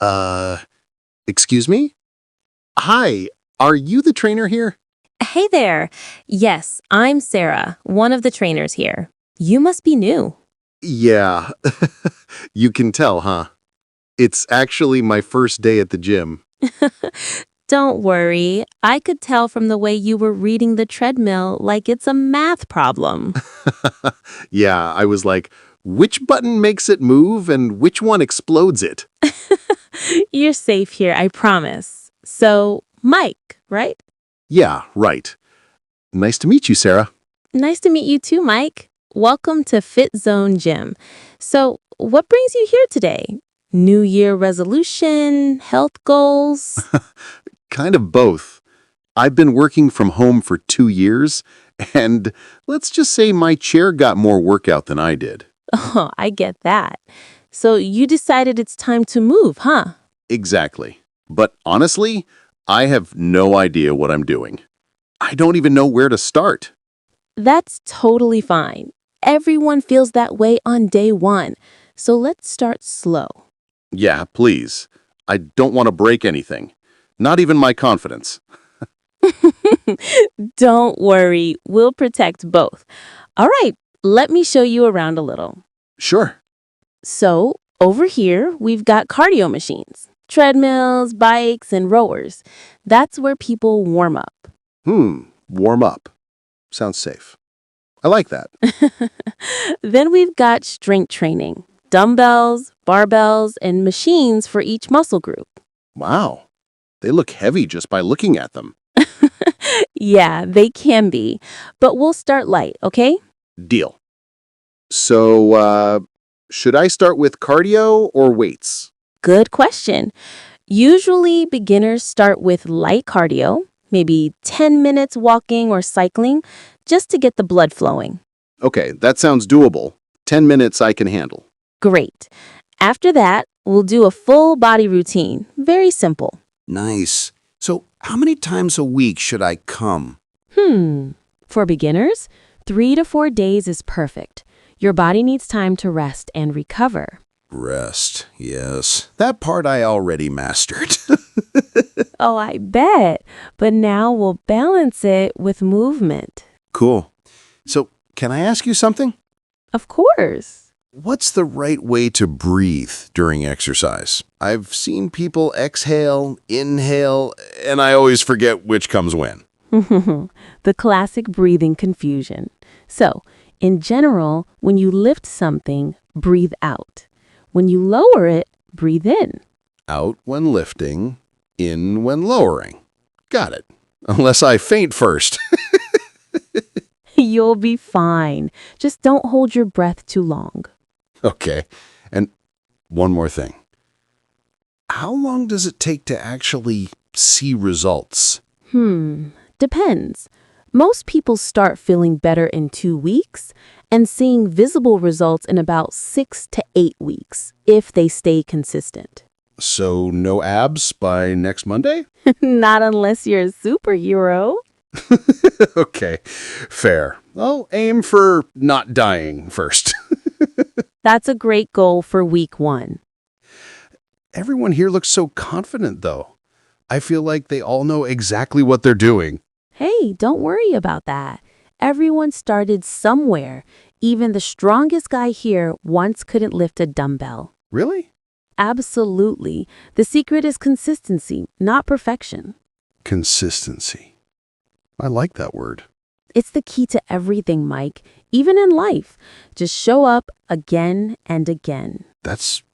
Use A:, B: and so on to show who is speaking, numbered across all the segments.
A: Uh, excuse me? Hi, are you the trainer here?
B: Hey there. Yes, I'm Sarah, one of the trainers here. You must be new.
A: Yeah, you can tell, huh? It's actually my first day at the gym.
B: Don't worry. I could tell from the way you were reading the treadmill like it's a math problem.
A: Yeah, I was like, which button makes it move and which one explodes it?
B: You're safe here, I promise. So, Mike, right?
A: Yeah, right. Nice to meet you, Sarah.
B: Nice to meet you too, Mike. Welcome to Fit Zone Gym. So, what brings you here today? New Year resolution, health goals?
A: Kind of both. I've been working from home for 2 years, and let's just say my chair got more workout than I did.
B: Oh, I get that. So, you decided it's time to move, huh?
A: Exactly. But honestly, I have no idea what I'm doing. I don't even know where to start.
B: That's totally fine. Everyone feels that way on day one. So let's start slow.
A: Yeah, please. I don't want to break anything. Not even my confidence.
B: Don't worry, we'll protect both. All right, let me show you around a little.
A: Sure.
B: So, over here, we've got cardio machines, treadmills, bikes, and rowers. That's where people warm up.
A: Warm up. Sounds safe. I like that.
B: Then we've got strength training, dumbbells, barbells, and machines for each muscle group.
A: Wow. They look heavy just by looking at them.
B: Yeah, they can be. But we'll start light, okay?
A: Deal. So, should I start with cardio or weights?
B: Good question. Usually, beginners start with light cardio, maybe 10 minutes walking or cycling, just to get the blood flowing.
A: Okay, that sounds doable. 10 minutes I can handle.
B: Great. After that, we'll do a full body routine. Very simple.
C: Nice. So, how many times a week should I come?
B: For beginners, 3 to 4 days is perfect. Your body needs time to rest and recover.
C: Rest, yes. That part I already mastered.
B: Oh, I bet. But now we'll balance it with movement.
C: Cool. So, can I ask you something?
B: Of course.
C: What's the right way to breathe during exercise? I've seen people exhale, inhale, and I always forget which comes when.
B: The classic breathing confusion. So, in general, when you lift something, breathe out. When you lower it, breathe in.
C: Out when lifting, in when lowering. Got it. Unless I faint first.
B: You'll be fine. Just don't hold your breath too long.
C: Okay. And one more thing. How long does it take to actually see results?
B: Depends. Most people start feeling better in 2 weeks and seeing visible results in about 6 to 8 weeks if they stay consistent.
C: So no abs by next Monday?
B: Not unless you're a superhero.
C: Okay, fair. I'll aim for not dying first.
B: That's a great goal for week 1.
C: Everyone here looks so confident, though. I feel like they all know exactly what they're doing.
B: Hey, don't worry about that. Everyone started somewhere. Even the strongest guy here once couldn't lift a dumbbell.
C: Really?
B: Absolutely. The secret is consistency, not perfection.
C: Consistency. I like that word.
B: It's the key to everything, Mike, even in life. Just show up again and again.
C: That's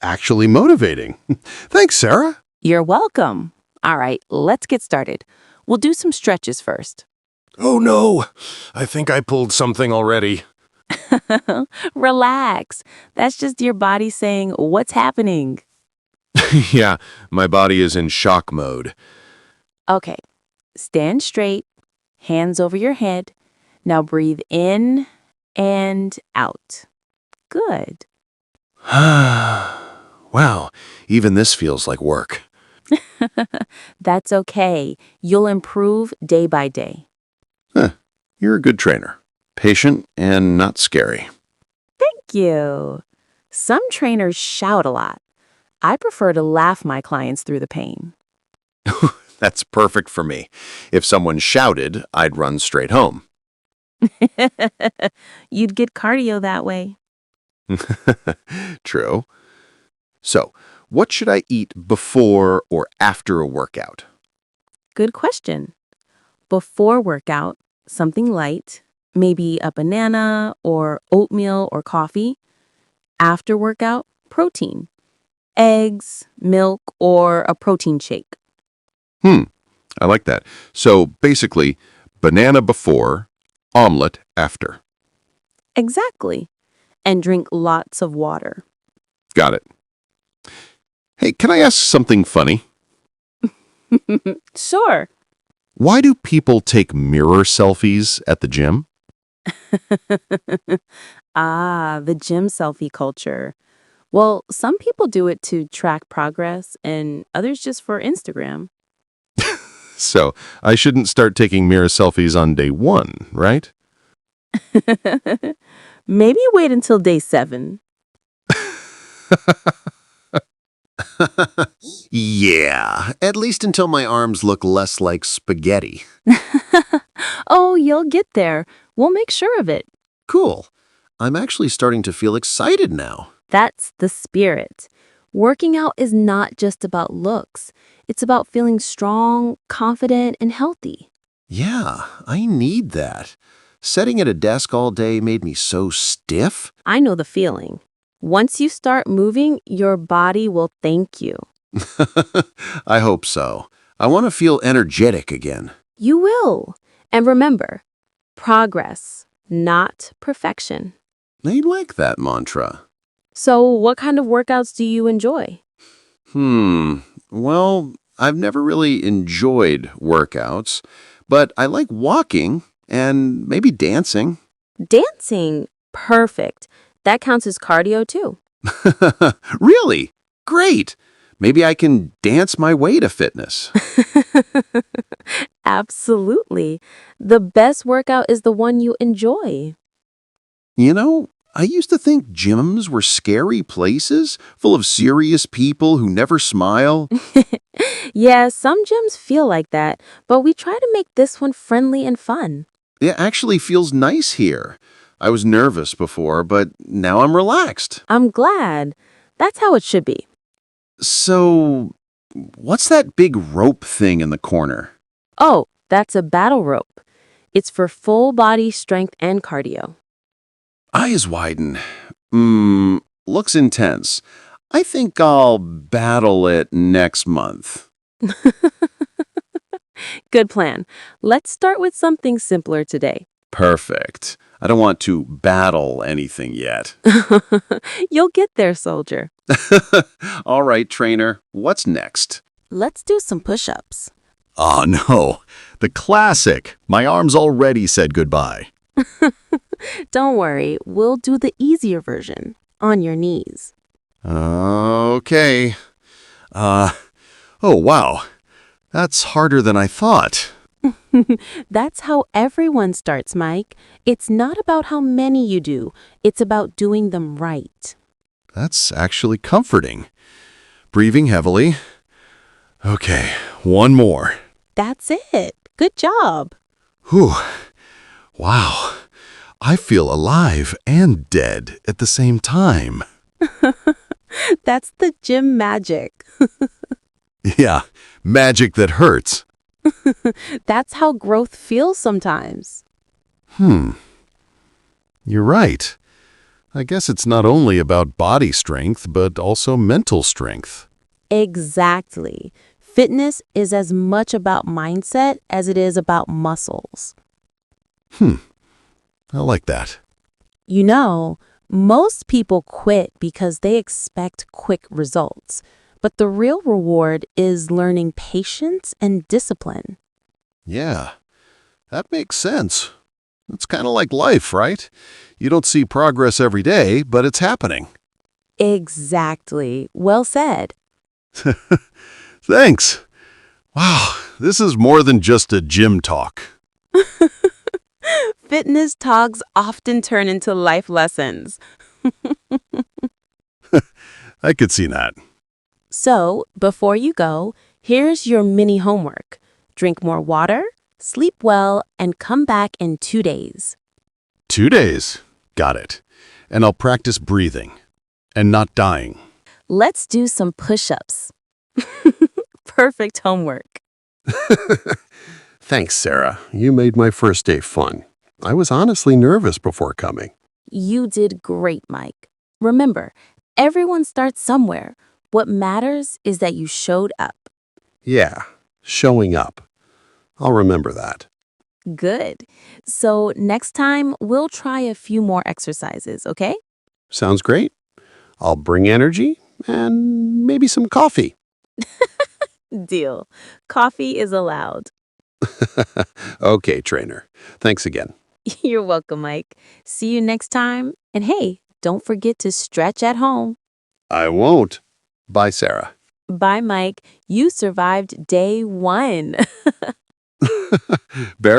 C: actually motivating. Thanks, Sarah.
D: You're welcome. All right, let's get started. We'll do some stretches first.
E: Oh no, I think I pulled something already.
D: Relax. That's just your body saying, what's happening?
E: Yeah, my body is in shock mode.
D: Okay, stand straight, hands over your head. Now breathe in and out. Good.
C: Wow, even this feels like work.
D: That's okay. You'll improve day by day.
C: You're a good trainer. Patient and not scary.
D: Thank you. Some trainers shout a lot. I prefer to laugh my clients through the pain.
E: That's perfect for me. If someone shouted, I'd run straight home.
D: You'd get cardio that way.
E: True. So, what should I eat before or after a workout?
D: Good question. Before workout, something light, maybe a banana or oatmeal or coffee. After workout, protein, eggs, milk, or a protein shake.
E: I like that. So, basically, banana before, omelet after.
D: Exactly. And drink lots of water.
E: Got it. Hey, can I ask something funny?
D: Sure.
E: Why do people take mirror selfies at the gym?
D: The gym selfie culture. Well, some people do it to track progress and others just for Instagram.
E: So, I shouldn't start taking mirror selfies on day 1, right?
D: Maybe wait until day 7.
A: Yeah, at least until my arms look less like spaghetti.
D: Oh, you'll get there. We'll make sure of it.
A: Cool. I'm actually starting to feel excited now.
B: That's the spirit. Working out is not just about looks. It's about feeling strong, confident, and healthy.
A: Yeah, I need that. Sitting at a desk all day made me so stiff.
B: I know the feeling. Once you start moving, your body will thank you.
A: I hope so. I want to feel energetic again.
B: You will. And remember, progress, not perfection.
A: I like that mantra.
B: So, what kind of workouts do you enjoy?
A: Well, I've never really enjoyed workouts, but I like walking and maybe dancing.
B: Dancing. Perfect. That counts as cardio too.
A: Really? Great. Maybe I can dance my way to fitness.
B: Absolutely. The best workout is the one you enjoy.
A: You know, I used to think gyms were scary places full of serious people who never smile.
B: Yeah, some gyms feel like that, but we try to make this one friendly and fun.
A: It actually feels nice here. I was nervous before, but now I'm relaxed.
B: I'm glad. That's how it should be.
A: So, what's that big rope thing in the corner?
B: Oh, that's a battle rope. It's for full body strength and cardio.
A: Eyes widen. Looks intense. I think I'll battle it next month.
B: Good plan. Let's start with something simpler today.
A: Perfect. I don't want to battle anything yet.
B: You'll get there, soldier.
A: All right, trainer. What's next?
D: Let's do some push-ups.
C: Oh, no. The classic. My arms already said goodbye.
B: Don't worry, we'll do the easier version on your knees.
C: Okay. Oh, wow. That's harder than I thought.
B: That's how everyone starts, Mike. It's not about how many you do, it's about doing them right.
C: That's actually comforting. Breathing heavily. Okay, one more.
B: That's it. Good job.
C: Whew. Wow. I feel alive and dead at the same time.
B: That's the gym magic.
C: Yeah, magic that hurts.
B: That's how growth feels sometimes.
C: You're right. I guess it's not only about body strength, but also mental strength.
B: Exactly. Fitness is as much about mindset as it is about muscles.
C: I like that.
B: You know, most people quit because they expect quick results, but the real reward is learning patience and discipline.
C: Yeah, that makes sense. It's kind of like life, right? You don't see progress every day, but it's happening.
B: Exactly. Well said.
C: Thanks. Wow, this is more than just a gym talk.
B: Fitness talks often turn into life lessons.
C: I could see that.
B: So, before you go, here's your mini homework. Drink more water, sleep well, and come back in 2 days.
C: 2 days. Got it. And I'll practice breathing and not dying.
D: Let's do some push-ups. Perfect homework.
A: Thanks, Sarah. You made my first day fun. I was honestly nervous before coming.
D: You did great, Mike. Remember, everyone starts somewhere. What matters is that you showed up.
A: Yeah, showing up. I'll remember that.
D: Good. So next time, we'll try a few more exercises, okay?
A: Sounds great. I'll bring energy and maybe some coffee.
D: Deal. Coffee is allowed.
A: Okay, trainer. Thanks again.
D: You're welcome, Mike. See you next time. And hey, don't forget to stretch at home.
A: I won't. Bye, Sarah.
D: Bye, Mike. You survived day 1.
A: Bear